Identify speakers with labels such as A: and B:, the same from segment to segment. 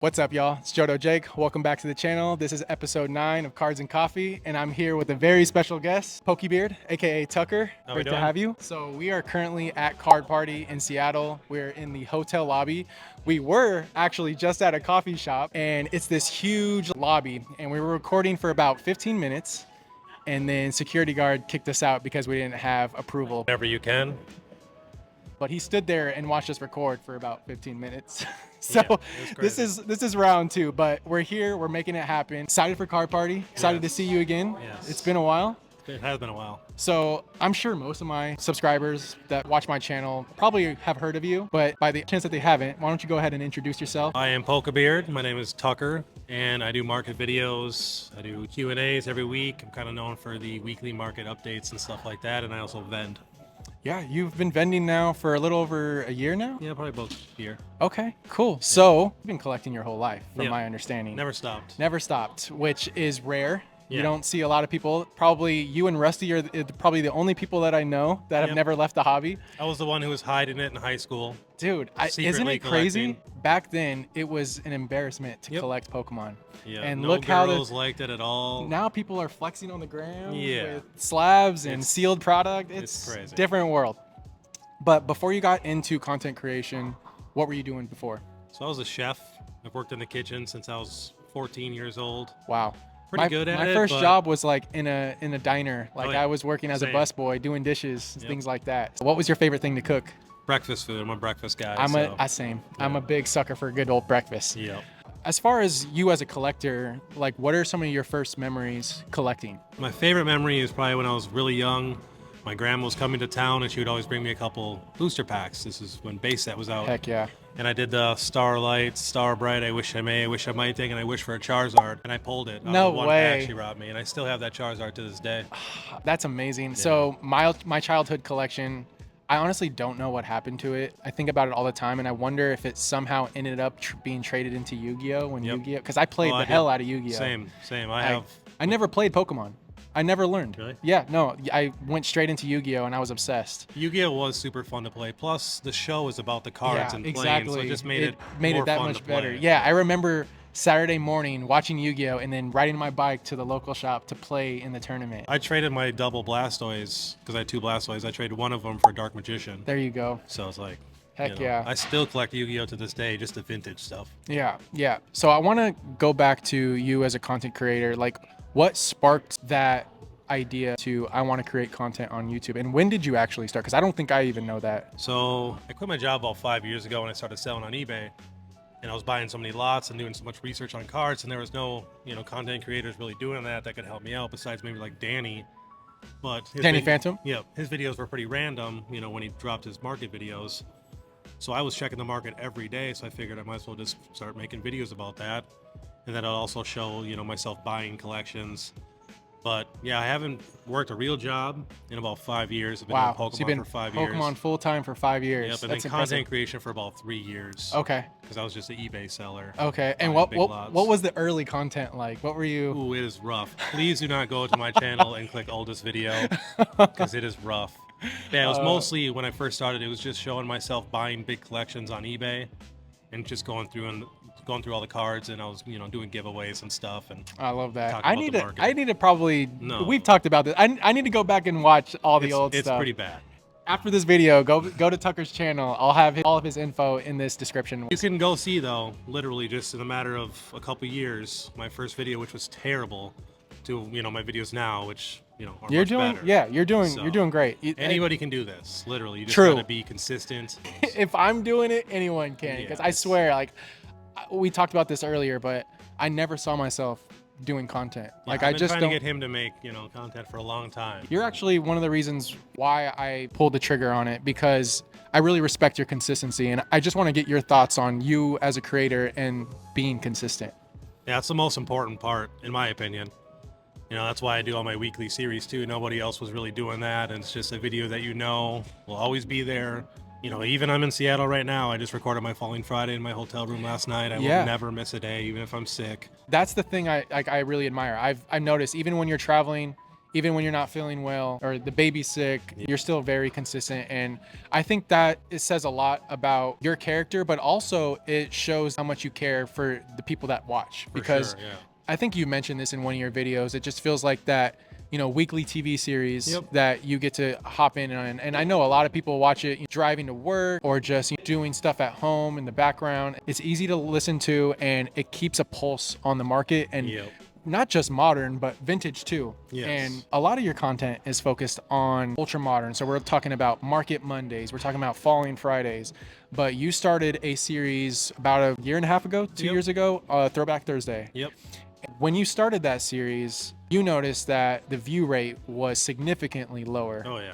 A: What's up, y'all? It's Jodo Jake. Welcome back to the channel. This is episode 9 of Cards and Coffee, and I'm here with a very special guest, PokéBeard, aka Tucker. Great to have you. So we are currently at Card Party in Seattle. We're in the hotel lobby. We were actually just at a coffee shop, and it's this huge lobby, and we were recording for about 15 minutes, and then security guard kicked us out because we didn't have approval.
B: Whenever you can.
A: But he stood there and watched us record for about 15 minutes. So
B: Yeah,
A: this is round 2, but we're here, we're making it happen. Excited for Card Party, excited to see you again.
B: Yes.
A: It's been a while.
B: It has been a while.
A: So I'm sure most of my subscribers that watch my channel probably have heard of you, but by the chance that they haven't, why don't you go ahead and introduce yourself?
B: I am PokéBeard. My name is Tucker, and I do market videos. I do Q&As every week. I'm kind of known for the weekly market updates and stuff like that, and I also vend.
A: Yeah, you've been vending now for a little over a year now?
B: Yeah, probably about a year.
A: Okay, cool. So you've been collecting your whole life, from
B: Yeah.
A: my understanding.
B: Never stopped.
A: Never stopped, which is rare. You
B: Yeah.
A: don't see a lot of people. Probably you and Rusty are probably the only people that I know that have
B: Yep.
A: never left the hobby.
B: I was the one who was hiding it in high school.
A: Dude, isn't
B: Secretly
A: it crazy?
B: collecting.
A: Back then, it was an embarrassment to
B: Yep.
A: collect Pokemon.
B: Yeah,
A: And
B: no
A: look how
B: girls liked it at all.
A: now people are flexing on the gram
B: Yeah.
A: with slabs and
B: It's-
A: sealed product.
B: it's crazy.
A: Different world. But before you got into content creation, what were you doing before?
B: So I was a chef. I've worked in the kitchen since I was 14 years old.
A: Wow.
B: Pretty good at
A: my
B: it,
A: first
B: but-
A: job was like in a diner. Like
B: Oh, yeah.
A: I was working as a
B: Same.
A: busboy, doing dishes,
B: Yep.
A: things like that. So what was your favorite thing to cook?
B: Breakfast food. I'm a breakfast guy.
A: I'm
B: so.
A: I'm a big sucker for a good old breakfast.
B: Yeah.
A: As far as you as a collector, like what are some of your first memories collecting?
B: My favorite memory is probably when I was really young. My grandma was coming to town and she would always bring me a couple booster packs. This is when base set was out.
A: Heck yeah.
B: And I did the Starlight, Starbright, I Wish I May, I Wish I Might thing, and I wished for a Charizard. And I pulled it.
A: No
B: One
A: way.
B: pack she brought me, and I still have that Charizard to this day.
A: That's amazing. So my childhood collection, I honestly don't know what happened to it. I think about it all the time, and I wonder if it somehow ended up being traded into Yu-Gi-Oh! When
B: Yep.
A: Yu-Gi-Oh! Because I played
B: Oh,
A: the
B: I
A: hell
B: did.
A: out of Yu-Gi-Oh!
B: Same. I
A: never played Pokemon. I never learned.
B: Really?
A: Yeah, no. I went straight into Yu-Gi-Oh! And I was obsessed.
B: Yu-Gi-Oh! Was super fun to play. Plus, the show is about the cards and playing, so it just made it more
A: that
B: fun
A: much
B: to
A: better.
B: play.
A: Yeah, I remember Saturday morning watching Yu-Gi-Oh! And then riding my bike to the local shop to play in the tournament.
B: I traded my double Blastoise, because I had 2 Blastoise. I traded one of them for Dark Magician.
A: There you go.
B: So it's like,
A: Heck yeah.
B: I still collect Yu-Gi-Oh! To this day, just the vintage stuff.
A: Yeah. So I want to go back to you as a content creator. Like, what sparked that idea to I want to create content on YouTube, and when did you actually start? Because I don't think I even know that.
B: So I quit my job about 5 years ago when I started selling on eBay, and I was buying so many lots and doing so much research on cards, and there was no, content creators really doing that could help me out besides maybe like Danny. But
A: Danny Phantom?
B: Yeah, his videos were pretty random, when he dropped his market videos. So I was checking the market every day, so I figured I might as well just start making videos about that, and then I'll also show myself buying collections. But yeah, I haven't worked a real job in about 5 years. I've been
A: Wow.
B: doing Pokemon
A: So you've been
B: for 5 years.
A: Pokemon full time for 5 years.
B: Yep, and
A: That's
B: then
A: impressive.
B: content creation for about 3 years.
A: Okay.
B: Because I was just an eBay seller.
A: Okay. And
B: buying
A: what
B: big
A: what,
B: lots.
A: what was the early content like? What were you?
B: Ooh, it is rough. Please do not go to my channel and click oldest video, because it is rough. Yeah, it was mostly when I first started. It was just showing myself buying big collections on eBay, and just going through all the cards, and I was doing giveaways and stuff. And
A: I love that.
B: Talk
A: I
B: about
A: need
B: the
A: to.
B: market.
A: I need to probably.
B: No.
A: We've talked about this. I need to go back and watch all the old
B: it's
A: stuff.
B: pretty bad.
A: After this video, go to Tucker's channel. I'll have all of his info in this description.
B: You can go see though, literally just in a matter of a couple years, my first video, which was terrible, to my videos now, which are
A: You're
B: much
A: doing.
B: better.
A: Yeah, you're doing
B: So,
A: great.
B: Anybody can do this. Literally, you just
A: True.
B: gotta be consistent.
A: If I'm doing it, anyone can.
B: Yeah,
A: Because I swear, like we talked about this earlier, but I never saw myself doing content. Like
B: I've
A: I
B: been
A: just
B: trying
A: don't.
B: to get him to make content for a long time.
A: You're actually one of the reasons why I pulled the trigger on it, because I really respect your consistency, and I just want to get your thoughts on you as a creator and being consistent.
B: Yeah, that's the most important part, in my opinion. That's why I do all my weekly series too. Nobody else was really doing that, and it's just a video that will always be there. Even I'm in Seattle right now. I just recorded my Falling Friday in my hotel room last night. I
A: Yeah.
B: will never miss a day, even if I'm sick.
A: That's the thing I really admire. I've noticed even when you're traveling, even when you're not feeling well or the baby's sick, you're still very consistent. And I think that it says a lot about your character, but also it shows how much you care for the people that watch. Because I think you mentioned this in one of your videos. It just feels like that, you know, weekly TV series that you get to hop in on. And I know a lot of people watch it driving to work or just doing stuff at home in the background. It's easy to listen to, and it keeps a pulse on the market, and not just modern, but vintage too. And a lot of your content is focused on ultra modern. So we're talking about Market Mondays, we're talking about Falling Fridays, but you started a series about a year and a half ago, 2 years ago, Throwback Thursday. When you started that series, you noticed that the view rate was significantly lower.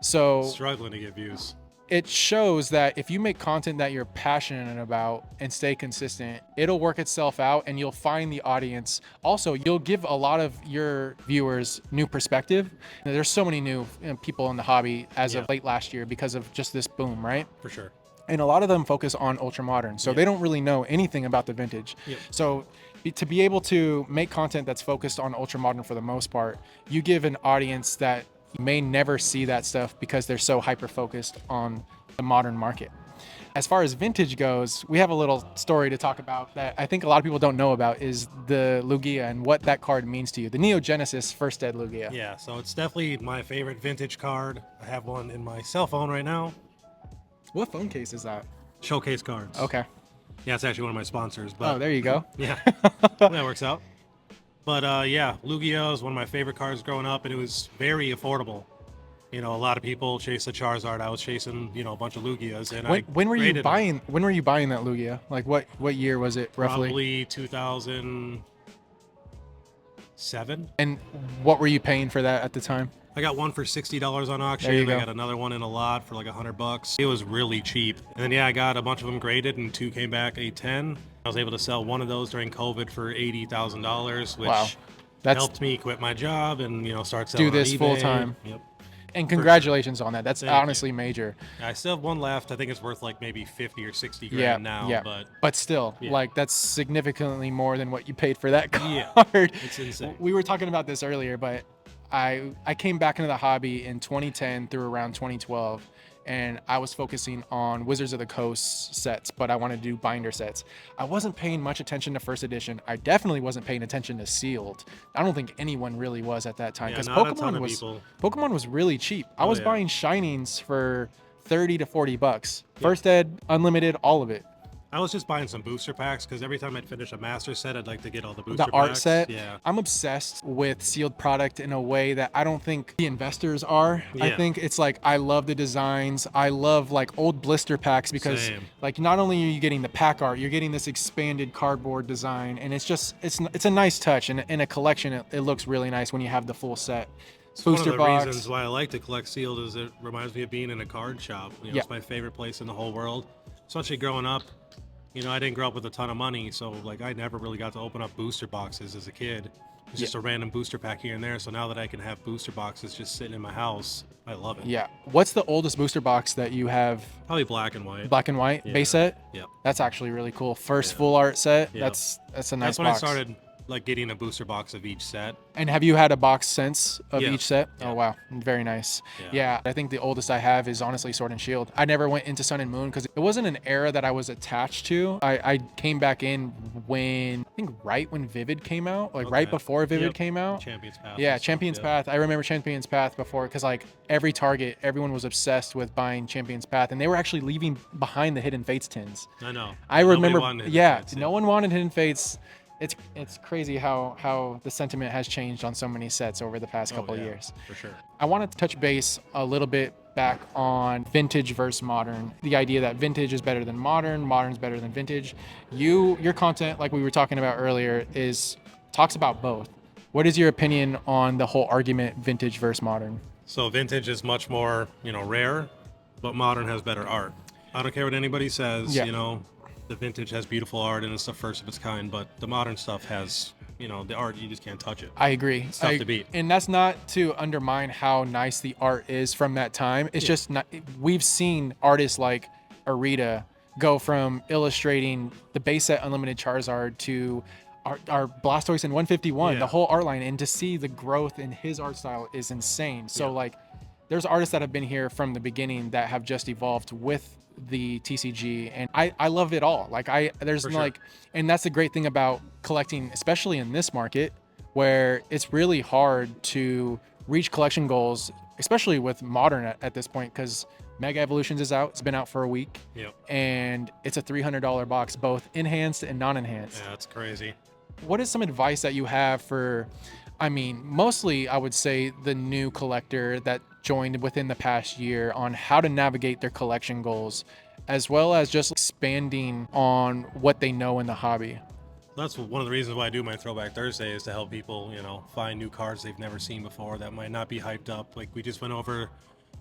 A: So
B: struggling to get views.
A: It shows that if you make content that you're passionate about and stay consistent, it'll work itself out and you'll find the audience. Also, you'll give a lot of your viewers new perspective. There's so many new people in the hobby as of late last year because of just this boom, right?
B: For sure.
A: And a lot of them focus on ultra modern. So they don't really know anything about the vintage. So to be able to make content that's focused on ultra modern for the most part, you give an audience that may never see that stuff because they're so hyper focused on the modern market. As far as vintage goes, we have a little story to talk about that I think a lot of people don't know about, is the Lugia and what that card means to you. The Neo Genesis First Ed Lugia.
B: Yeah, so it's definitely my favorite vintage card. I have one in my cell phone right now.
A: What phone case is that?
B: Showcase cards.
A: Okay.
B: Yeah, it's actually one of my sponsors. But,
A: oh, there you go.
B: Yeah, that works out. But yeah, Lugia is one of my favorite cards growing up, and it was very affordable. You know, a lot of people chase the Charizard. I was chasing, you know, a bunch of Lugias. And
A: when were you buying? When were you buying that Lugia? Like what year was it roughly?
B: Probably 2007.
A: And what were you paying for that at the time?
B: I got one for $60 on auction. I got another one in a lot for like $100. It was really cheap. And then I got a bunch of them graded, and 2 came back $810. I was able to sell one of those during COVID for $80,000, which helped me quit my job and start selling.
A: Do this
B: on eBay.
A: full time.
B: Yep.
A: And congratulations on that. That's honestly major.
B: I still have one left. I think it's worth like maybe 50 or 60 grand now.
A: Yeah. But still, like that's significantly more than what you paid for that card.
B: Yeah, it's insane.
A: We were talking about this earlier, but I came back into the hobby in 2010 through around 2012, and I was focusing on Wizards of the Coast sets, but I wanted to do binder sets. I wasn't paying much attention to first edition. I definitely wasn't paying attention to sealed. I don't think anyone really was at that time, because Pokemon was really cheap. I was buying shinings for 30 to 40 bucks. First ed, unlimited, all of it.
B: I was just buying some booster packs because every time I'd finish a master set, I'd like to get all the booster packs.
A: The art set?
B: Yeah.
A: I'm obsessed with sealed product in a way that I don't think the investors are. Yeah. I think it's like, I love the designs. I love like old blister packs because like not only are you getting the pack art, you're getting this expanded cardboard design, and it's just, it's a nice touch. And in a collection, it looks really nice when you have the full set.
B: Booster one of the reasons why I like to collect sealed is it reminds me of being in a card shop. It's my favorite place in the whole world, especially growing up. I didn't grow up with a ton of money, so like I never really got to open up booster boxes as a kid. It's just a random booster pack here and there. So now that I can have booster boxes just sitting in my house, I love it.
A: Yeah. What's the oldest booster box that you have?
B: Probably black and white.
A: Black and white base set?
B: Yeah.
A: That's actually really cool. First full art set. Yep. That's a nice box.
B: That's when I started like getting a booster box of each set.
A: And have you had a box since of each set? Oh wow, very nice. Yeah, I think the oldest I have is honestly Sword and Shield. I never went into Sun and Moon because it wasn't an era that I was attached to. I came back in when, I think right when Vivid came out, like right before Vivid came out.
B: Champion's Path.
A: Yeah, Champion's Path. I remember Champion's Path before, because like every Target, everyone was obsessed with buying Champion's Path, and they were actually leaving behind the Hidden Fates tins.
B: I know.
A: I remember, no one wanted Hidden Fates. It's crazy how the sentiment has changed on so many sets over the past couple of years.
B: For sure.
A: I want to touch base a little bit back on vintage versus modern. The idea that vintage is better than modern, modern's better than vintage. Your content, like we were talking about earlier, talks about both. What is your opinion on the whole argument vintage versus modern?
B: So vintage is much more, rare, but modern has better art. I don't care what anybody says, The vintage has beautiful art and it's the first of its kind, but the modern stuff has, the art, you just can't touch it.
A: I agree.
B: It's tough to beat.
A: And that's not to undermine how nice the art is from that time. It's just not, we've seen artists like Arita go from illustrating the base set Unlimited Charizard to our Blastoise in 151,
B: Yeah.
A: the whole art line, and to see the growth in his art style is insane. So
B: Yeah.
A: like, there's artists that have been here from the beginning that have just evolved with the TCG, and I love it all. Like there's
B: For sure.
A: like, and that's the great thing about collecting, especially in this market, where it's really hard to reach collection goals, especially with modern at this point, because Mega Evolutions is out. It's been out for a week.
B: Yep.
A: And it's a $300 box, both enhanced and non-enhanced.
B: Yeah, that's crazy.
A: What is some advice that you have for, I mean, mostly I would say the new collector that joined within the past year on how to navigate their collection goals, as well as just expanding on what they know in the hobby?
B: That's one of the reasons why I do my Throwback Thursday, is to help people, find new cards they've never seen before that might not be hyped up. Like, we just went over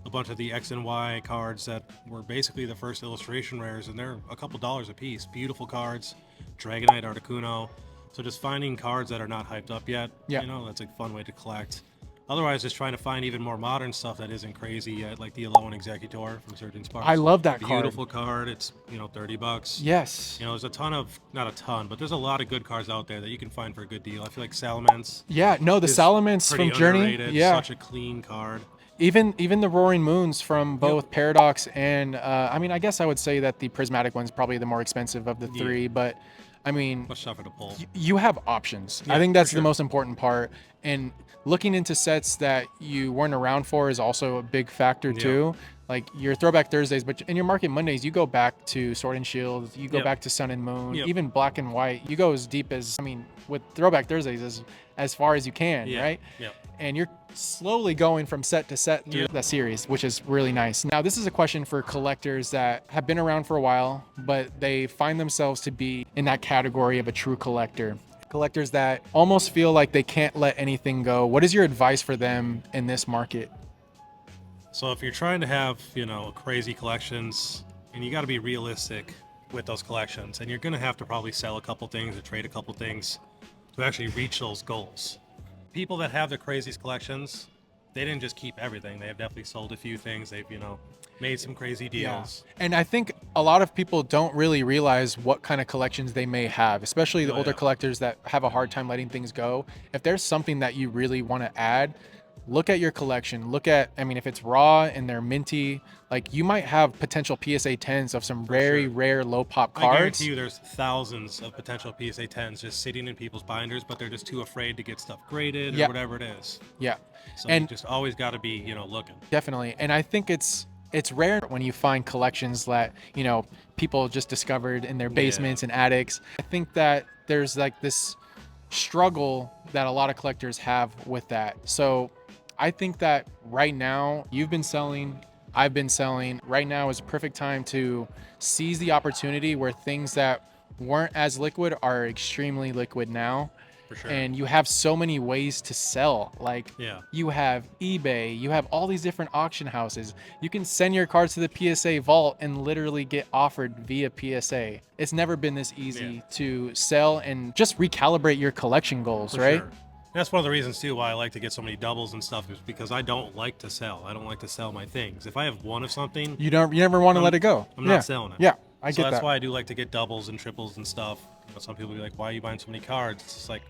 B: a bunch of the X and Y cards that were basically the first illustration rares, and they're a couple dollars a piece. Beautiful cards, Dragonite, Articuno. So just finding cards that are not hyped up yet, that's a fun way to collect. Otherwise, just trying to find even more modern stuff that isn't crazy yet, like the Alolan Executor from Surgeon Sparks.
A: I love that card.
B: Beautiful card. It's, $30.
A: Yes.
B: There's a ton of, not a ton, but there's a lot of good cards out there that you can find for a good deal. I feel like Salamence.
A: Yeah, no, the Salamence from Journey.
B: Underrated.
A: Yeah.
B: Such a clean card.
A: Even the Roaring Moons from both Paradox and, I mean, I guess I would say that the Prismatic one's probably the more expensive of the three, but I mean,
B: much tougher to pull.
A: You have options.
B: Yeah,
A: I think that's
B: for
A: the
B: sure.
A: most important part. And looking into sets that you weren't around for is also a big factor too. Like your Throwback Thursdays, but in your Market Mondays, you go back to Sword and Shield, you go back to Sun and Moon, even Black and White. You go as deep as, I mean, with Throwback Thursdays, as far as you can, right?
B: Yep.
A: And you're slowly going from set to set through that series, which is really nice. Now, this is a question for collectors that have been around for a while, but they find themselves to be in that category of a true collector. Collectors that almost feel like they can't let anything go. What is your advice for them in this market?
B: So if you're trying to have, crazy collections, and you got to be realistic with those collections, and you're going to have to probably sell a couple things or trade a couple things to actually reach those goals. People that have the craziest collections, they didn't just keep everything. They have definitely sold a few things. They've, made some crazy deals.
A: Yeah. And I think a lot of people don't really realize what kind of collections they may have, especially the older collectors that have a hard time letting things go. If there's something that you really want to add, look at your collection. Look at, I mean, if it's raw and they're minty, like you might have potential PSA 10s of some very rare low pop cards.
B: I guarantee you there's thousands of potential PSA 10s just sitting in people's binders, but they're just too afraid to get stuff graded or whatever it is.
A: Yeah.
B: So
A: and
B: you just always got to be, looking.
A: Definitely. And I think it's rare when you find collections that, people just discovered in their basements and attics. I think that there's like this struggle that a lot of collectors have with that. So I think that right now you've been selling, I've been selling. Right now is a perfect time to seize the opportunity where things that weren't as liquid are extremely liquid now.
B: For sure.
A: And you have so many ways to sell. Like you have eBay, you have all these different auction houses. You can send your cards to the PSA vault and literally get offered via PSA. It's never been this easy to sell and just recalibrate your collection goals, right?
B: Sure. That's one of the reasons too why I like to get so many doubles and stuff, is because I don't like to sell. I don't like to sell my things. If I have one of something,
A: you never want to let it go.
B: I'm not selling it.
A: Yeah, I get that.
B: So that's why I do like to get doubles and triples and stuff. Some people be like, "Why are you buying so many cards?" It's just like,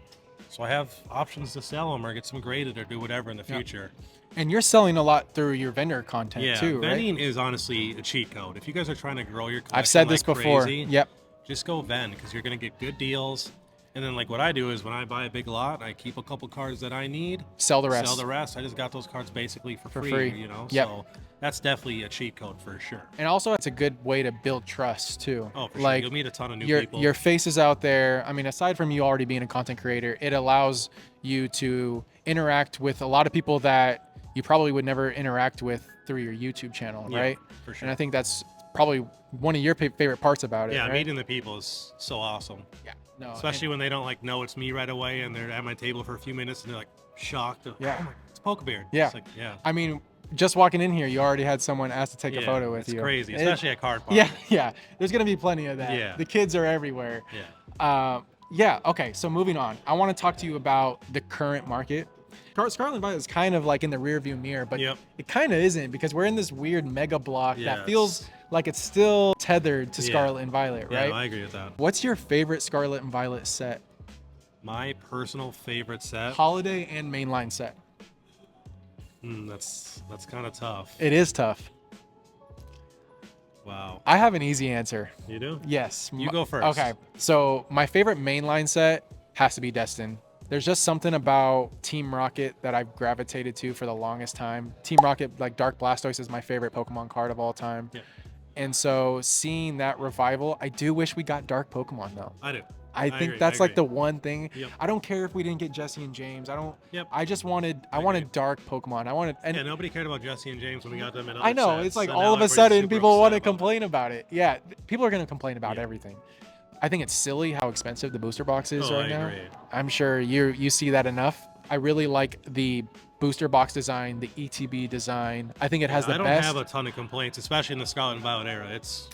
B: so I have options to sell them or get some graded or do whatever in the future.
A: And you're selling a lot through your vendor content too, right?
B: Vending is honestly a cheat code. If you guys are trying to grow your collection,
A: I've said this before.
B: Crazy, just go vend, because you're gonna get good deals. And then, like, what I do is when I buy a big lot, I keep a couple cards that I need.
A: Sell the rest.
B: Sell the rest. I just got those cards basically for free. So that's definitely a cheat code for sure.
A: And also, it's a good way to build trust too.
B: Oh, for
A: like,
B: sure. You'll meet a ton of new people.
A: Your face is out there. I mean, aside from you already being a content creator, it allows you to interact with a lot of people that you probably would never interact with through your YouTube channel, right?
B: For sure.
A: And I think that's probably one of your favorite parts about it.
B: Yeah,
A: right?
B: meeting the people is so awesome.
A: Yeah. No,
B: especially when they don't know it's me right away, and they're at my table for a few minutes and they're like shocked.
A: Yeah.
B: Oh my, it's PokéBeard.
A: Yeah.
B: It's like,
A: I mean, just walking in here, you already had someone ask to take a photo with you.
B: It's crazy, especially at card party.
A: Yeah. There's gonna be plenty of that.
B: Yeah.
A: The kids are everywhere. Okay. So moving on, I want to talk to you about the current market. Scarlet and Violet is kind of like in the rearview mirror, but it kind of isn't, because we're in this weird mega block that feels like it's still tethered to Scarlet and Violet, right?
B: Yeah, I agree with that.
A: What's your favorite Scarlet and Violet set?
B: My personal favorite set.
A: Holiday and mainline set.
B: That's kind of tough.
A: It is tough.
B: Wow.
A: I have an easy answer.
B: You do?
A: Yes.
B: You go first.
A: Okay. So my favorite mainline set has to be Destin. There's just something about Team Rocket that I've gravitated to for the longest time. Team Rocket, like Dark Blastoise, is my favorite Pokemon card of all time.
B: Yeah.
A: And so seeing that revival, I do wish we got Dark Pokemon though.
B: I do.
A: I think
B: agree,
A: that's
B: I
A: like
B: agree.
A: the one thing.
B: Yep.
A: I don't care if we didn't get Jesse and James. I don't.
B: Yep.
A: I just wanted. I wanted Dark Pokemon. I wanted. And
B: Yeah, nobody cared about Jesse and James when we got them in other
A: I know
B: sets,
A: it's like
B: and
A: all
B: now
A: of a
B: everybody's
A: sudden
B: super
A: people want to
B: upset about it.
A: complain about it. Yeah, people are gonna complain about
B: Yeah.
A: everything. I think it's silly how expensive the booster box is right
B: I
A: now.
B: agree.
A: I'm sure you see that enough. I really like the booster box design, the ETB design. I think it has the
B: I don't
A: best.
B: have a ton of complaints, especially in the Scarlet and Violet era. It's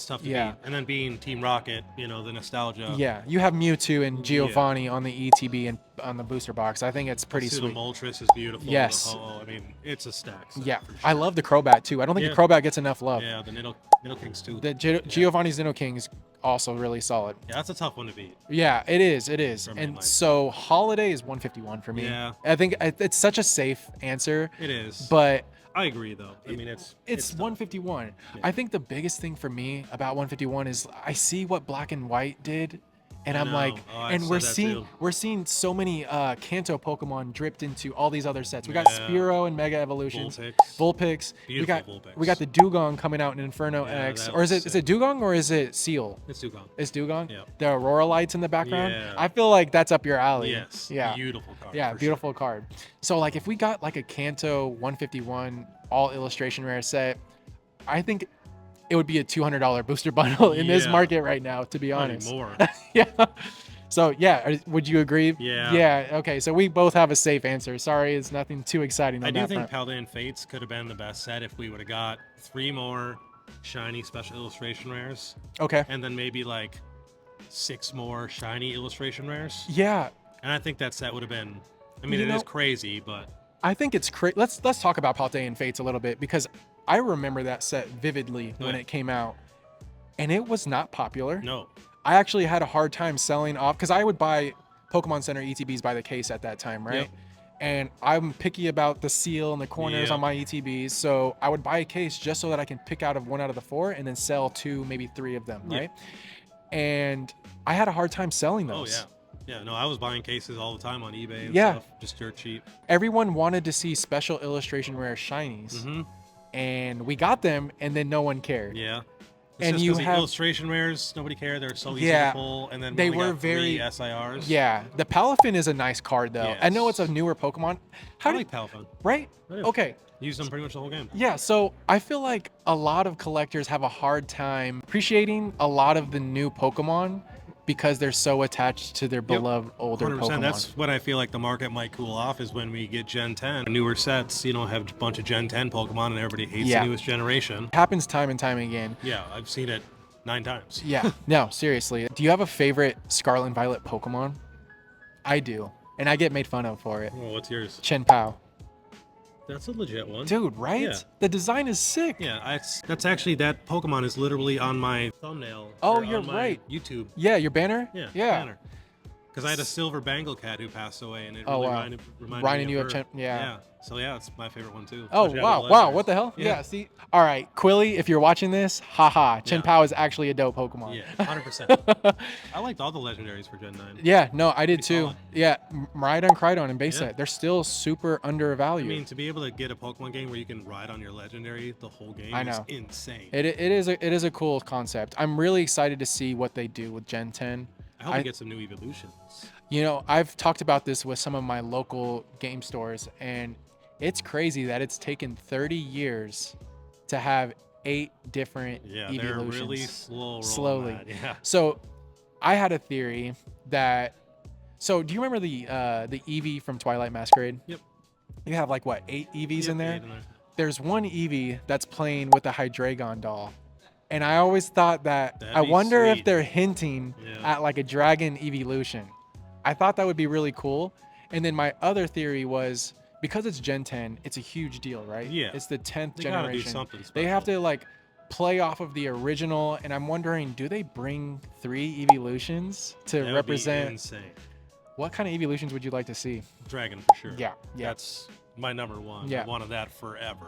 B: tough to beat. And then being Team Rocket, you know, the nostalgia.
A: Yeah, you have Mewtwo and Giovanni on the ETB and on the booster box. I think it's pretty
B: The
A: sweet.
B: Moltres is beautiful.
A: Yes.
B: The I mean, it's a stack. Set
A: Yeah,
B: for sure.
A: I love the Crobat too. I don't think the Crobat gets enough love.
B: Yeah, the Nidokings too.
A: The Giovanni's King is also really solid.
B: Yeah, that's a tough one to beat.
A: Yeah, it is. It is.
B: For
A: And
B: mainline.
A: so Holiday is 151 for me.
B: Yeah.
A: I think it's such a safe answer.
B: It is.
A: But
B: I agree, though. I mean, it's
A: 151.
B: Yeah.
A: I think the biggest thing for me about 151 is I see what Black and White did, and I'm
B: know.
A: like,
B: I
A: and
B: said
A: we're
B: that
A: seeing
B: too.
A: we're seeing so many Kanto Pokemon dripped into all these other sets. We got
B: Yeah.
A: Spearow and Mega Evolutions,
B: Vulpix.
A: Vulpix.
B: Beautiful Vulpix.
A: We got the Dugong coming out in Inferno
B: Yeah,
A: X,
B: that
A: or is
B: was
A: it Dugong or is it Seal?
B: It's Dugong.
A: It's Dugong.
B: Yeah.
A: The Aurora lights in the background.
B: Yeah.
A: I feel like that's up your alley.
B: Yes.
A: Yeah.
B: Beautiful card.
A: Yeah,
B: for
A: beautiful card. So like if we got like a Kanto 151 all illustration rare set, I think it would be a $200 booster bundle in this
B: Yeah.
A: market right now, to be
B: Sure.
A: honest.
B: Probably more.
A: Yeah. So yeah, would you agree?
B: Yeah.
A: Yeah. Okay. So we both have a safe answer. Sorry, it's nothing too exciting.
B: I
A: On
B: do
A: that
B: think
A: front.
B: Paldean Fates could have been the best set if we would have got 3 more shiny special illustration rares,
A: Okay.
B: and then maybe like 6 more shiny illustration rares.
A: Yeah.
B: And I think that set would have been. I mean,
A: You
B: it is
A: know-
B: crazy, but
A: I think it's crazy. Let's talk about Paldean Fates a little bit because I remember that set vividly when
B: Yeah.
A: it came out, and it was not popular.
B: no.
A: I actually had a hard time selling off because I would buy Pokemon Center ETBs by the case at that time, right?
B: Yep.
A: And I'm picky about the seal and the corners
B: Yep.
A: on my ETBs, so I would buy a case just so that I can pick out of 1 out of the 4 and then sell 2, maybe 3 of them,
B: Yeah.
A: right? And I had a hard time selling
B: Oh
A: those.
B: yeah. Yeah. No, I was buying cases all the time on eBay and
A: Yeah.
B: stuff, just dirt cheap.
A: Everyone wanted to see special illustration rare shinies,
B: Mm-hmm.
A: and we got them, and then no one cared.
B: Yeah.
A: And
B: just
A: you
B: 'cause the
A: have-
B: illustration rares, nobody cared. They're so easy
A: Yeah.
B: to pull, and then
A: They
B: we only
A: were
B: got 3
A: very-
B: SIRs.
A: Yeah, the Palafin is a nice card though. I know
B: Yes.
A: it's a newer Pokemon.
B: I
A: How
B: like
A: did
B: Palafin.
A: right?
B: I do.
A: Okay.
B: Used them pretty much the whole game.
A: Yeah, so I feel like a lot of collectors have a hard time appreciating a lot of the new Pokemon because they're so attached to their beloved older
B: 100%.
A: Pokemon.
B: That's when I feel like the market might cool off is when we get Gen 10. Newer sets, you know, have a bunch of Gen 10 Pokemon and everybody hates
A: Yeah.
B: the newest generation.
A: Happens time and time again.
B: Yeah, I've seen it 9 times.
A: Yeah, no, seriously. Do you have a favorite Scarlet and Violet Pokemon? I do, and I get made fun of for it.
B: Oh, what's yours?
A: Chen Pao.
B: That's a legit one.
A: Dude, right?
B: Yeah.
A: The design is sick.
B: Yeah, that's actually, that Pokemon is literally on my thumbnail.
A: Oh,
B: or
A: you're
B: on my
A: right.
B: YouTube.
A: Yeah, your banner?
B: Yeah.
A: Yeah.
B: Because I had a silver Bengal cat who passed away, and it
A: Oh,
B: really
A: wow.
B: reminded
A: Reminding
B: me
A: you
B: of
A: of
B: her.
A: yeah.
B: So yeah, it's my favorite one too.
A: Oh,
B: Especially out
A: wow.
B: of the
A: Wow,
B: legendaries.
A: what the hell?
B: Yeah.
A: Yeah, see? All right, Quilly, if you're watching this, haha, Chen
B: Yeah.
A: Pao is actually a dope Pokemon.
B: Yeah, 100%. I liked all the legendaries for Gen 9.
A: Yeah, no, I did
B: Pretty
A: too.
B: solid.
A: Yeah, Miraidon, Cridon, and base
B: Yeah.
A: set, they're still super
B: I
A: undervalued.
B: mean, to be able to get a Pokemon game where you can ride on your legendary the whole game
A: I
B: is
A: know.
B: insane.
A: It is a cool concept. I'm really excited to see what they do with Gen 10.
B: I hope we get some new evolutions.
A: You know, I've talked about this with some of my local game stores, and it's crazy that it's taken 30 years to have 8 different
B: Yeah,
A: evolutions.
B: they're really slow rolling
A: Slowly.
B: that. Yeah.
A: So I had a theory that. So do you remember the Eevee from Twilight Masquerade?
B: Yep.
A: You have like what 8 Eevees in there?
B: Yep, 8 in there.
A: There's one Eevee that's playing with the Hydreigon doll. And I always thought that
B: That'd
A: I
B: be
A: wonder if
B: sweet.
A: they're hinting
B: Yeah.
A: at like a dragon evolution. I thought that would be really cool. And then my other theory was because it's Gen 10, it's a huge deal, right?
B: Yeah.
A: It's the 10th
B: They gotta do
A: generation.
B: something
A: They have
B: special.
A: to like play off of the original, and I'm wondering, do they bring 3 evolutions to
B: That would be
A: represent?
B: insane.
A: What kind of evolutions would you like to see?
B: Dragon for sure.
A: Yeah.
B: That's my number one.
A: Yeah.
B: I wanted that forever.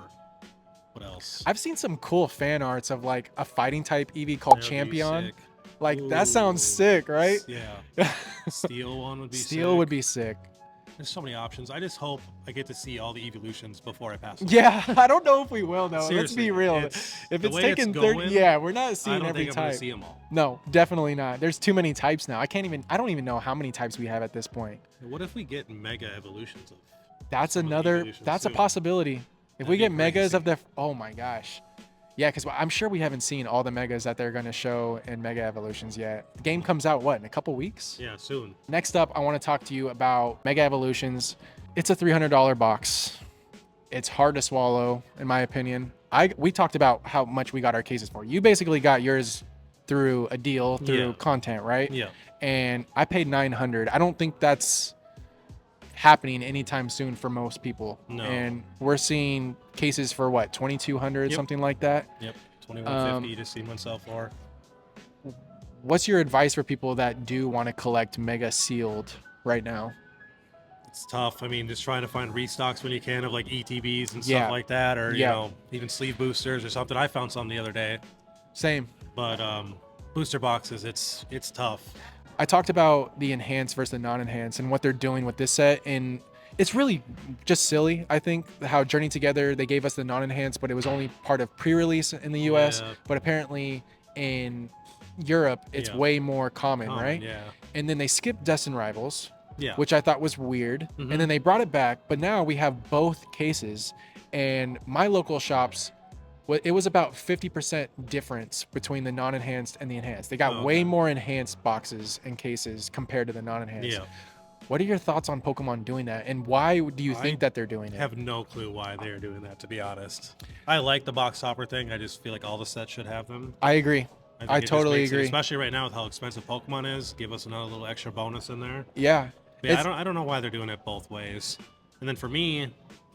B: What else?
A: I've seen some cool fan arts of like a fighting type Eevee called
B: That'd be
A: Champion.
B: sick.
A: Like that sounds sick, right?
B: Yeah. Steel one would be sick.
A: Steel would be sick.
B: There's so many options. I just hope I get to see all the evolutions before I pass.
A: Yeah, I don't know if we will though. Let's
B: Seriously,
A: be real.
B: it's-
A: if
B: the
A: it's
B: way
A: taking
B: it's
A: 30,
B: going,
A: yeah, we're not
B: I
A: seeing
B: don't
A: every
B: think I'm gonna
A: type.
B: see them all.
A: No, definitely not. There's too many types now. I don't even know how many types we have at this point.
B: What if we get mega evolutions of?
A: That's
B: some of the
A: another.
B: evolutions
A: That's a
B: too?
A: possibility. If
B: That'd
A: we
B: be
A: get megas
B: crazy.
A: of the, oh my gosh, yeah, because I'm sure we haven't seen all the megas that they're gonna show in Mega Evolutions yet. The game comes out what, in a couple weeks?
B: Yeah, soon.
A: Next up, I want to talk to you about Mega Evolutions. It's a $300 box. It's hard to swallow, in my opinion. We talked about how much we got our cases for. You basically got yours through a deal, through
B: Yeah.
A: content, right?
B: Yeah.
A: And I paid $900. I don't think that's happening anytime soon for most people.
B: No.
A: And we're seeing cases for what, 2,200,
B: Yep.
A: something like that.
B: Yep. 2150 to see myself for.
A: What's your advice for people that do want to collect Mega Sealed right now?
B: It's tough. I mean, just trying to find restocks when you can of like ETBs and
A: Yeah.
B: stuff like that, or
A: Yeah.
B: you know, even sleeve boosters or something. I found some the other day,
A: Same.
B: but booster boxes, it's tough.
A: I talked about the enhanced versus the non-enhanced and what they're doing with this set, and it's really just silly. I think how Journey Together, they gave us the non-enhanced, but it was only part of pre-release in the US.
B: Yeah.
A: But apparently in Europe, it's
B: Yeah.
A: way more common, right?
B: Yeah.
A: And then they skipped Destin Rivals,
B: Yeah.
A: which I thought was weird.
B: Mhm.
A: And then they brought it back, but now we have both cases. And my local shops, it was about 50% difference between the non-enhanced and the enhanced. They got
B: Oh,
A: way
B: okay.
A: more enhanced boxes and cases compared to the non-enhanced.
B: Yeah.
A: What are your thoughts on Pokemon doing that, and why do you
B: I
A: think that they're doing
B: I
A: it?
B: have no clue why they're doing that, to be honest. I like the box topper thing. I just feel like all the sets should have them.
A: I agree.
B: think
A: I
B: it just
A: totally
B: makes it-
A: agree.
B: especially right now with how expensive Pokemon is. Give us another little extra bonus in there.
A: Yeah.
B: But yeah,
A: It's-
B: I don't know why they're doing it both ways. And then for me,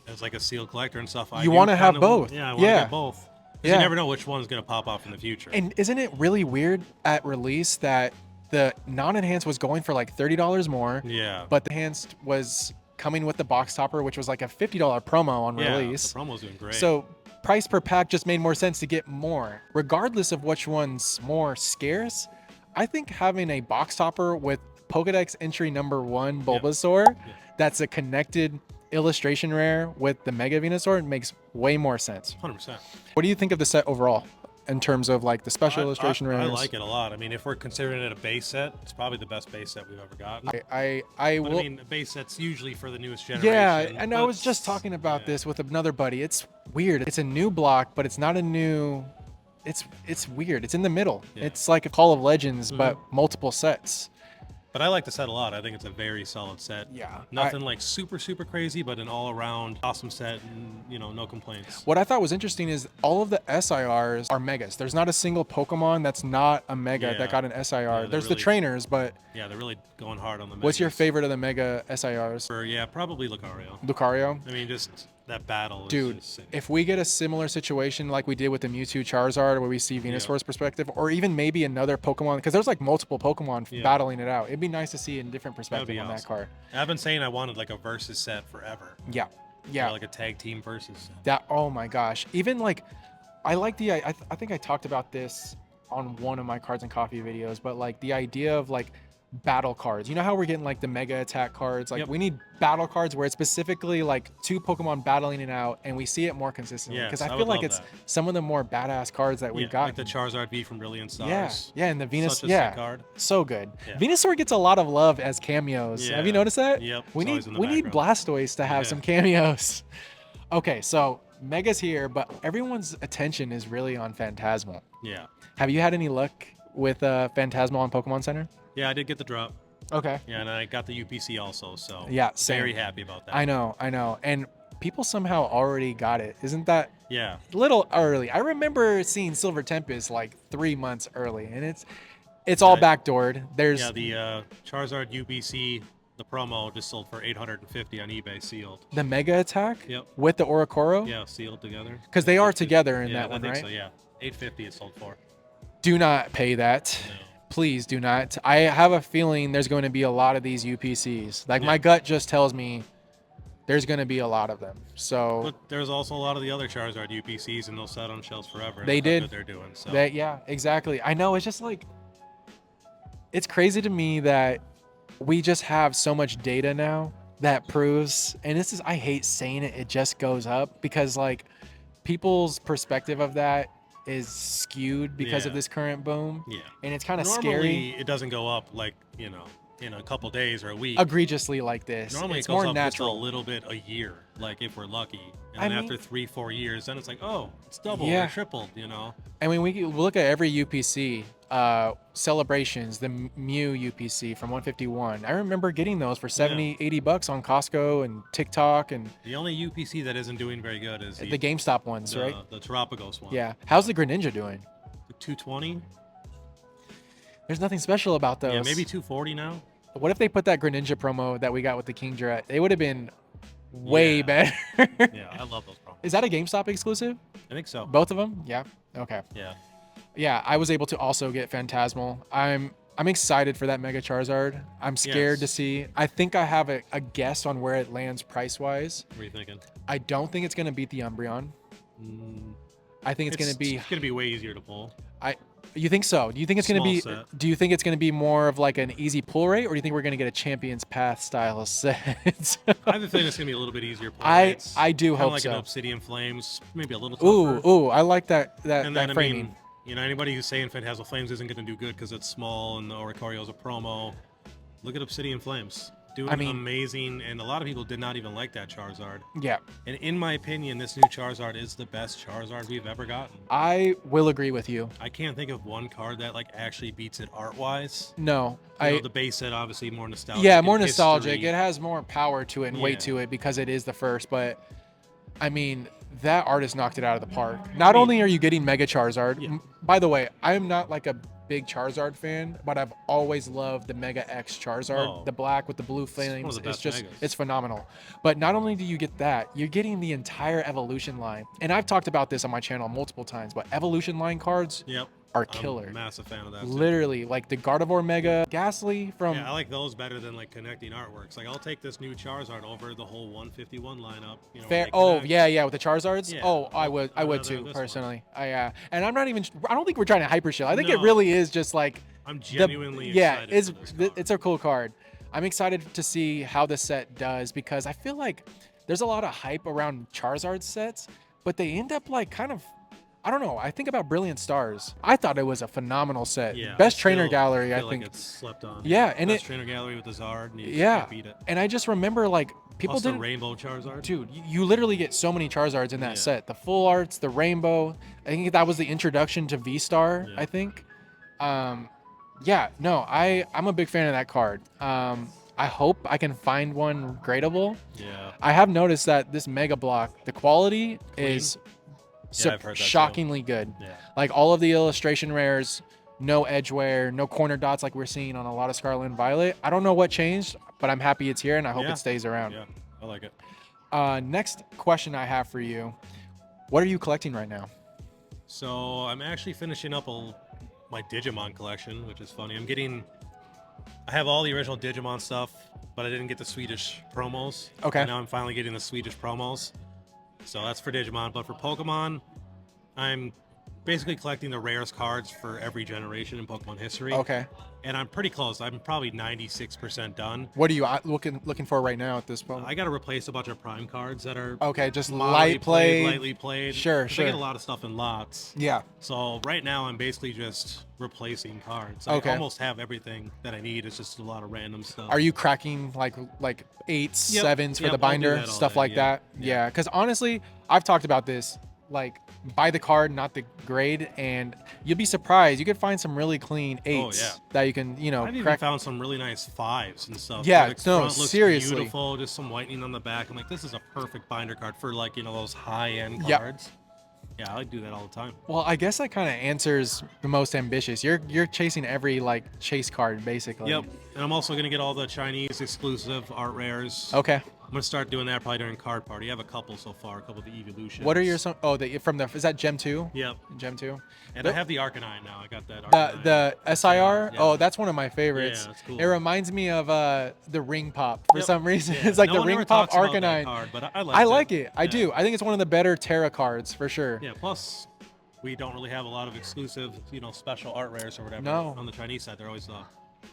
B: as like a sealed collector and stuff, I
A: You
B: do
A: wanna have
B: kinda
A: both.
B: Yeah, I want to
A: Yeah.
B: get both. 'Cause
A: Yeah.
B: You never know which one's gonna pop off in the future.
A: And isn't it really weird at release that the non-enhanced was going for like $30 more,
B: yeah.
A: but the enhanced was coming with the box topper, which was like a $50 promo on
B: Yeah,
A: release.
B: the promo's doing great.
A: So price per pack just made more sense to get more, regardless of which one's more scarce. I think having a box topper with Pokedex entry number 1 Bulbasaur, that's a connected illustration rare with the Mega Venusaur makes way more sense.
B: 100%.
A: What do you think of the set overall in terms of like the special illustration
B: I
A: rares?
B: like it a lot. I mean, if we're considering it a base set, it's probably the best base set we've ever gotten.
A: I
B: But
A: will.
B: I mean, a base set's usually for the newest generation.
A: Yeah, and I
B: but-
A: was just talking about
B: yeah.
A: this with another buddy. It's weird. It's a new block, but it's not a new. It's weird. It's in the middle.
B: Yeah.
A: It's like a Call of Legends, but multiple sets.
B: But I like the set a lot. I think it's a very solid set.
A: Yeah.
B: Nothing like super crazy, but an all-around awesome set, and you know, no complaints.
A: What I thought was interesting is all of the SIRs are megas. There's not a single Pokemon that's not a mega
B: Yeah.
A: that got an SIR.
B: Yeah, they're
A: There's the
B: really-
A: trainers, but
B: Yeah, they're really going hard on the.
A: what's your
B: megas.
A: favorite of the mega SIRs?
B: Yeah, probably Lucario.
A: Lucario?
B: I mean, just that battle. Is
A: Dude,
B: just sick.
A: if we get a similar situation like we did with the Mewtwo Charizard, where we see Venusaur's perspective, or even maybe another Pokemon, because there's like multiple Pokemon
B: Yeah.
A: battling it out. It'd be nice to see a different perspective
B: be
A: on that
B: awesome.
A: card.
B: I've been saying I wanted like a versus set forever.
A: Yeah, yeah.
B: Or like a tag team versus set.
A: That. Oh my gosh. Even like, I like the. I think I talked about this on one of my Cards and Coffee videos, but like the idea of like battle cards. You know how we're getting like the mega attack cards? Like
B: Yep.
A: we need battle cards where it's specifically like two Pokemon battling it out, and we see it more consistently.
B: Yes,
A: Because
B: I
A: I
B: would
A: feel like
B: love
A: it's
B: that.
A: some of the more badass cards that we've
B: Yeah,
A: got.
B: like the Charizard V from Brilliant Stars.
A: Yeah, yeah, and the Venus,
B: Such a
A: yeah,
B: sick card.
A: so good.
B: Yeah.
A: Venusaur gets a lot of love as cameos. Have you
B: Yeah.
A: noticed that?
B: Yep,
A: We
B: it's
A: need
B: always in the
A: we need
B: background.
A: Blastoise to have
B: Yeah.
A: some cameos. Okay, so Mega's here, but everyone's attention is really on Phantasmal.
B: Yeah.
A: Have you had any luck with Phantasmal on Pokemon Center?
B: Yeah, I did get the drop.
A: Okay.
B: Yeah, and I got the UPC also, so
A: Yeah, same.
B: very happy about that.
A: I know, and people somehow already got it. Isn't that
B: Yeah.
A: a little early? I remember seeing Silver Tempest like 3 months early, and it's all
B: Right.
A: backdoored. There's
B: Yeah, the Charizard UBC, the promo just sold for 850 on eBay sealed.
A: the Mega Attack
B: Yep.
A: with the Oricoro.
B: Yeah, sealed together.
A: Because they are together in
B: Yeah,
A: that one,
B: I think
A: right?
B: so, yeah. 850 it sold for.
A: Do not pay that.
B: No.
A: Please do not. I have a feeling there's going to be a lot of these UPCs. Like my gut just tells me there's going to be a lot of them. So
B: but there's also a lot of the other Charizard UPCs, and they'll sit on shelves forever.
A: They did.
B: What they're doing. So
A: yeah, exactly. I know. It's just like, it's crazy to me that we just have so much data now that proves, and this is, I hate saying it, it just goes up because like people's perspective of that is skewed because of this current boom.
B: Yeah.
A: And it's kind of
B: Normally,
A: scary.
B: it doesn't go up like, you know, in a couple days or a week.
A: Egregiously like this.
B: Normally
A: it's
B: it goes
A: more
B: up
A: natural.
B: just a little bit a year, like if we're lucky. And then after 3-4 years, then it's like, oh, it's doubled or tripled, you know?
A: And when we look at every UPC, celebrations, the Mew UPC from 151, I remember getting those for 70, 80 bucks on Costco and TikTok. And
B: the only UPC that isn't doing very good is
A: the GameStop ones, right?
B: The Terapagos one.
A: Yeah. How's the Greninja doing?
B: The 220?
A: There's nothing special about those.
B: Yeah, maybe 240 now.
A: What if they put that Greninja promo that we got with the Kingdra? They would have been way better.
B: Yeah, I love those promos.
A: Is that a GameStop exclusive?
B: I think so.
A: Both of them? Yeah. Okay.
B: Yeah.
A: Yeah, I was able to also get Phantasmal. I'm excited for that Mega Charizard. I'm scared to see. I think I have a guess on where it lands price-wise.
B: What are you thinking?
A: I don't think it's going to beat the Umbreon. I think it's going to be...
B: It's going to be way easier to pull.
A: You think so? Do you think it's going to be...
B: Set.
A: Do you think it's going to be more of like an easy pull rate, or do you think we're going to get a Champion's Path style set?
B: I have a feeling it's going to be a little bit easier pull rates.
A: I do hope
B: like
A: so.
B: An Obsidian Flames, maybe a little tougher.
A: Ooh, I like that
B: and then,
A: framing.
B: I mean, you know, anybody who's saying Phantasmal Flames isn't going to do good because it's small and the Oricorio's a promo, look at Obsidian Flames. Doing amazing, and a lot of people did not even like that Charizard.
A: Yeah.
B: And in my opinion, this new Charizard is the best Charizard we've ever gotten.
A: I will agree with you.
B: I can't think of one card that like actually beats it art-wise.
A: No.
B: You know, the base set obviously more nostalgic.
A: Yeah, more nostalgic. It has more power to it and weight to it because it is the first, but I mean, that artist knocked it out of the park. Not only are you getting Mega Charizard, by the way, I'm not like a big Charizard fan, but I've always loved the Mega X Charizard, the black with the blue flames. It's just, it's phenomenal. But not only do you get that, you're getting the entire evolution line. And I've talked about this on my channel multiple times, but evolution line cards are killer.
B: I'm a massive fan of that.
A: Literally, like the Gardevoir Mega, Ghastly from...
B: Yeah, I like those better than like connecting artworks. Like I'll take this new Charizard over the whole 151 lineup. You know,
A: fair. Oh yeah, with the Charizards. Yeah. Oh, I would too personally. And I'm not even. I don't think we're trying to hyper shield. I think it really is just like.
B: I'm genuinely excited.
A: It's a cool card. I'm excited to see how the set does because I feel like there's a lot of hype around Charizard sets, but they end up like kind of. I don't know. I think about Brilliant Stars. I thought it was a phenomenal set.
B: Yeah,
A: Best trainer gallery, I think.
B: Like it's slept on.
A: Yeah, and
B: Best trainer gallery with the Zard. And you can't beat it.
A: And I just remember like people
B: did
A: didn't.
B: Rainbow Charizard.
A: Dude, you literally get so many Charizards in that set. The full arts, the rainbow. I think that was the introduction to V-Star. I think. I'm a big fan of that card. I hope I can find one gradable.
B: Yeah.
A: I have noticed that this Mega Block, the quality is. Shockingly good.
B: Yeah.
A: Like all of the illustration rares, no edge wear, no corner dots like we're seeing on a lot of Scarlet and Violet. I don't know what changed, but I'm happy it's here and I hope it stays around.
B: Yeah, I like it.
A: Next question I have for you. What are you collecting right now?
B: So I'm actually finishing up my Digimon collection, which is funny. I have all the original Digimon stuff, but I didn't get the Swedish promos.
A: Okay.
B: And now I'm finally getting the Swedish promos. So that's for Digimon, but for Pokemon, I'm basically collecting the rarest cards for every generation in Pokemon history.
A: Okay.
B: And I'm pretty close. I'm probably 96% done.
A: What are you looking for right now at this point?
B: I got to replace a bunch of Prime cards that are
A: just lightly played.
B: Sure. I get a lot of stuff in lots.
A: Yeah.
B: So right now I'm basically just replacing cards. I almost have everything that I need. It's just a lot of random stuff.
A: Are you cracking like 8s, 7s for the binder, stuff like that? Yeah. Because honestly, I've talked about this. Like, buy the card, not the grade, and you'll be surprised. You could find some really clean 8s that you can,
B: I've even found some really nice 5s and stuff.
A: Yeah,
B: like,
A: no,
B: front looks
A: seriously.
B: Beautiful, just some whitening on the back. I'm like, this is a perfect binder card for like, those high-end cards. Yeah, I do that all the time.
A: Well, I guess that kind of answers the most ambitious. You're chasing every like chase card basically.
B: Yep. And I'm also gonna get all the Chinese exclusive art rares.
A: Okay.
B: I'm gonna start doing that probably during card party. I have a couple so far, a couple of the evolutions.
A: What are your some? Oh, from the is that Gem 2?
B: Yep.
A: Gem 2.
B: And I have the Arcanine now. I got that Arcanine.
A: The SIR.
B: Yeah.
A: Oh, that's one of my favorites.
B: Yeah, that's cool.
A: It reminds me of the Ring Pop for
B: Yep.
A: some reason.
B: Yeah.
A: It's like
B: No
A: the
B: one
A: Ring
B: ever
A: Pop
B: talks about that
A: Arcanine.
B: card, but
A: I like it. I
B: Yeah.
A: do. I think it's one of the better Terra cards for sure.
B: Yeah. Plus, we don't really have a lot of exclusive, special art rares or whatever.
A: No.
B: On the Chinese side, they're always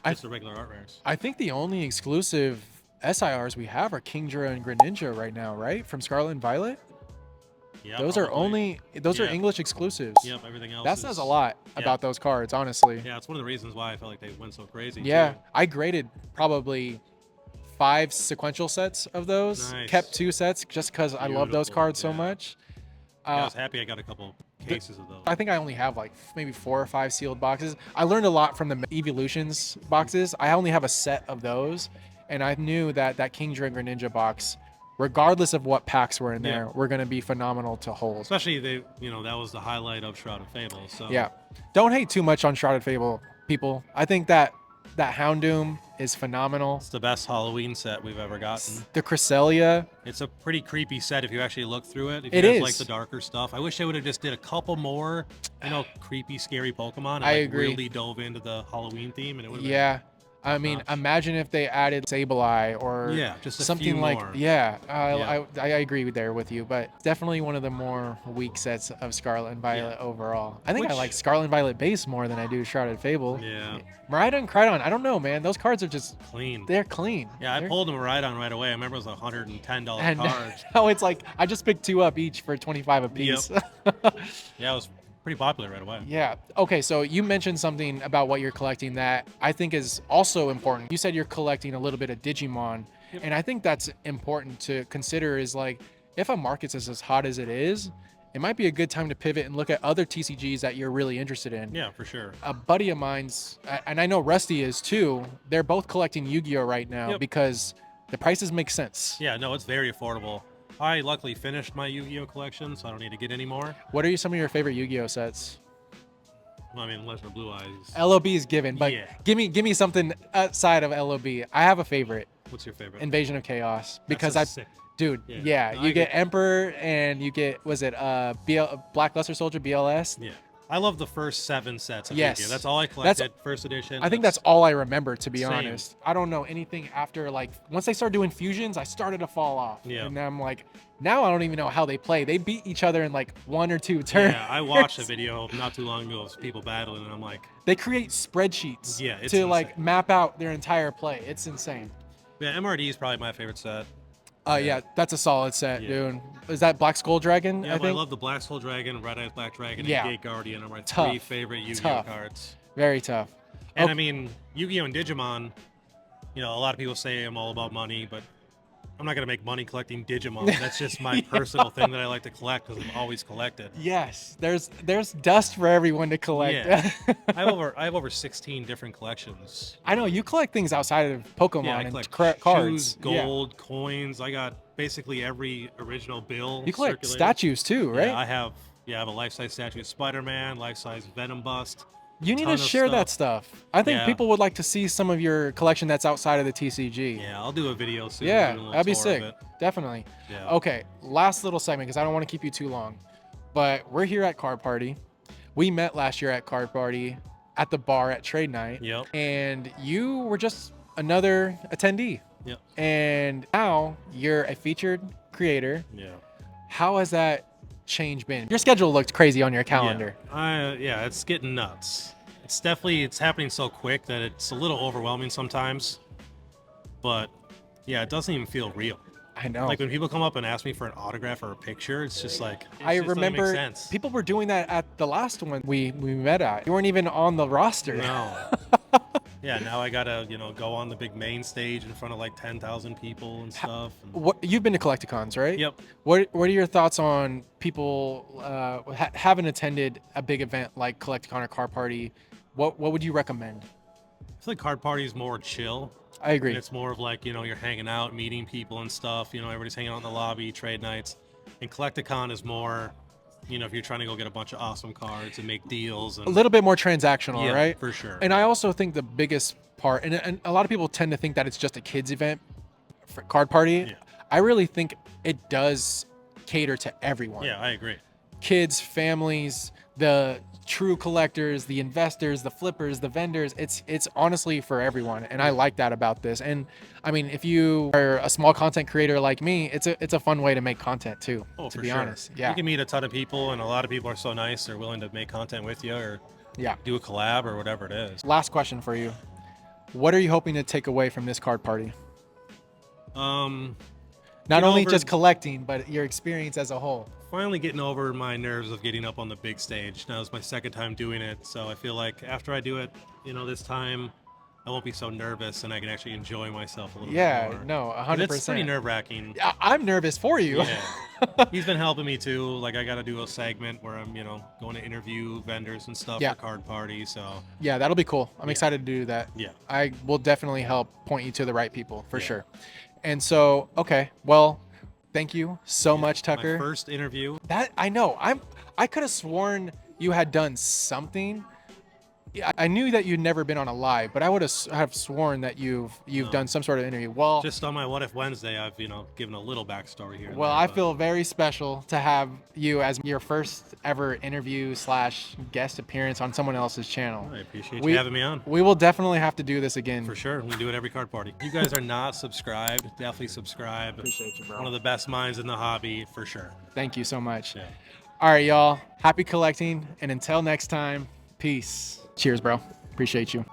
B: just the regular art rares.
A: I think the only exclusive SIRs we have are Kingdra and Greninja right now, right? From Scarlet and Violet.
B: Yeah.
A: Those are
B: Yeah.
A: English exclusives.
B: Yep. Everything else.
A: That says a lot
B: Yeah.
A: about those cards, honestly.
B: Yeah, it's one of the reasons why I felt like they went so crazy.
A: Yeah,
B: too.
A: I graded probably 5 sequential sets of those.
B: Nice.
A: Kept 2 sets just because I love those
B: Beautiful,
A: cards so
B: yeah.
A: much.
B: I was happy I got a couple cases of those.
A: I think I only have like maybe 4 or 5 sealed boxes. I learned a lot from the Evolutions boxes. I only have a set of those, and I knew that Kingdra and Greninja box, regardless of what packs were in there, were going to be phenomenal to hold.
B: Especially that was the highlight of Shrouded Fable. So
A: Yeah, don't hate too much on Shrouded Fable, people. I think that Houndoom is phenomenal.
B: it's the best Halloween set we've ever gotten.
A: The Cresselia.
B: It's a pretty creepy set if you actually look through it. If
A: It
B: you guys
A: is.
B: like the darker stuff. I wish they would have just did a couple more, creepy, scary Pokemon. And
A: I agree.
B: Really dove into the Halloween theme, and it would have
A: Yeah. I mean,
B: Tops.
A: imagine if they added Sableye or
B: just a
A: something
B: few
A: like
B: more.
A: yeah.
B: Yeah.
A: I agree there with you, but definitely one of the more weak sets of Scarlet and Violet overall. I think I
B: Which-
A: like Scarlet and Violet base more than I do Shrouded Fable.
B: Yeah,
A: Miraidon and Cridon, I don't know, man. Those cards are just
B: clean.
A: they're clean.
B: Yeah, I
A: They're-
B: pulled them right on right away. I remember it was a $110
A: and
B: card.
A: now it's like I just picked 2 up each for 25 a piece.
B: Yeah, it was pretty popular right away.
A: Yeah. Okay, so you mentioned something about what you're collecting that I think is also important. You said you're collecting a little bit of Digimon, and I think that's important to consider is like if a market is as hot as it is, it might be a good time to pivot and look at other TCGs that you're really interested in.
B: Yeah, for sure.
A: A buddy of mine's, and I know Rusty is too, they're both collecting Yu-Gi-Oh right now because the prices make sense.
B: Yeah, no, it's very affordable. I luckily finished my Yu-Gi-Oh collection, so I don't need to get any more.
A: What are some of your favorite Yu-Gi-Oh sets?
B: Well, I mean, Legend of Blue Eyes.
A: LOB is given, but
B: Yeah.
A: give me something outside of LOB. I have a favorite.
B: What's your favorite?
A: Invasion of Chaos, because
B: That's sick.
A: dude,
B: Yeah.
A: yeah,
B: No,
A: you
B: I
A: get
B: agree.
A: Emperor and you get Black Luster Soldier BLS.
B: Yeah. I love the first 7 sets of
A: Yes.
B: Yu-Gi-Oh. That's all I collected, first edition.
A: I think that's all I remember, to be
B: Same.
A: honest. I don't know anything after like once they start doing fusions, I started to fall off.
B: Yeah.
A: And I'm like, now I don't even know how they play. They beat each other in like 1 or 2 turns.
B: Yeah, I watched a video not too long ago of people battling, and I'm like,
A: They create spreadsheets
B: Yeah, it's
A: to like
B: insane.
A: map out their entire play. It's insane.
B: yeah, MRD is probably my favorite set.
A: Yeah, that's a solid set,
B: Yeah.
A: dude. Is that Black Skull Dragon?
B: Yeah,
A: I
B: but I
A: think
B: love the Black Soul Dragon, Red Eyes Black Dragon,
A: Yeah.
B: and Gate Guardian are my
A: Tough.
B: 3 favorite Yu-Gi-Oh
A: Tough.
B: cards.
A: very tough.
B: And
A: Okay.
B: I mean, Yu-Gi-Oh and Digimon, a lot of people say I'm all about money, but I'm not gonna make money collecting Digimon. That's just my personal thing that I like to collect because I've always collected.
A: Yes, there's dust for everyone to collect.
B: Yeah. I have over 16 different collections.
A: I know you collect things outside of Pokemon
B: Yeah, I
A: and
B: collect
A: cards.
B: shoes, gold, coins. I got basically every original bill.
A: You collect
B: circulated.
A: statues too, right?
B: Yeah, I have a life-size statue of Spider-Man, life-size Venom bust.
A: You need to
B: ton of
A: share that stuff. I think
B: Yeah.
A: people would like to see some of your collection that's outside of the TCG.
B: Yeah, I'll do a video soon.
A: Yeah,
B: doing a little
A: that'd be
B: tour of
A: sick.
B: it.
A: Definitely.
B: Yeah.
A: Okay, last little segment because I don't want to keep you too long. But we're here at Card Party. We met last year at Card Party at the bar at Trade Night.
B: Yep.
A: And you were just another attendee.
B: Yep.
A: And now you're a featured creator.
B: Yeah.
A: How has that change been? Your schedule looked crazy on your calendar.
B: Yeah, it's getting nuts. It's happening so quick that it's a little overwhelming sometimes. But yeah, it doesn't even feel real.
A: I know.
B: Like when people come up and ask me for an autograph or a picture, it's just like
A: I
B: just doesn't make
A: remember
B: sense.
A: people were doing that at the last one we met at. You weren't even on the roster.
B: No. Yeah, now I gotta go on the big main stage in front of like 10,000 people and stuff. And,
A: What you've been to Collecticons, right?
B: Yep.
A: What are your thoughts on people haven't attended a big event like Collecticon or Card Party? What would you recommend?
B: I feel like Card Party is more chill.
A: I agree.
B: And it's more of like, you're hanging out, meeting people and stuff. Everybody's hanging out in the lobby, trade nights. And Collecticon is more You know, if you're trying to go get a bunch of awesome cards and make deals. And,
A: A little bit more transactional,
B: yeah,
A: right?
B: for sure.
A: And I also think the biggest part, and a lot of people tend to think that it's just a kids event for Card Party.
B: Yeah.
A: I really think it does cater to everyone.
B: Yeah, I agree.
A: Kids, families, the true collectors, the investors, the flippers, the vendors. It's honestly for everyone, and I like that about this. And I mean, if you are a small content creator like me, it's a fun way to make content too.
B: Oh,
A: to
B: for
A: be
B: sure.
A: honest, yeah.
B: You can meet a ton of people, and a lot of people are so nice. They're willing to make content with you, or
A: Yeah.
B: do a collab, or whatever it is.
A: Last question for you: what are you hoping to take away from this card party? Not only just collecting, but your experience as a whole.
B: Finally getting over my nerves of getting up on the big stage. Now it's my second time doing it, so I feel like after I do it, you know, this time I won't be so nervous and I can actually enjoy myself a little bit more.
A: Yeah, no, 100%.
B: It's pretty nerve-wracking.
A: I'm nervous for you.
B: Yeah. He's been helping me too. Like I got to do a segment where I'm, you know, going to interview vendors and stuff
A: Yeah.
B: for Card Party. So
A: Yeah, that'll be cool. I'm
B: Yeah.
A: excited to do that.
B: yeah,
A: I will definitely help point you to the right people for
B: Yeah.
A: sure. And so, okay, well, thank you so much, Tucker.
B: my first interview.
A: That I know. I could have sworn you had done something. Yeah, I knew that you'd never been on a live, but I would have sworn that you've
B: No.
A: done some sort of interview. Well,
B: Just on my What If Wednesday, I've, you know, given a little backstory here. and
A: well,
B: there,
A: I
B: but
A: feel very special to have you as your first ever interview / guest appearance on someone else's channel.
B: I appreciate
A: we-
B: you having me on.
A: We will definitely have to do this again.
B: For sure. We do it every Card Party. If you guys are not subscribed, definitely subscribe.
A: Appreciate you, bro.
B: One of the best minds in the hobby, for sure.
A: Thank you so much.
B: Yeah.
A: All right, y'all. Happy collecting. And until next time, peace. Cheers, bro. Appreciate you.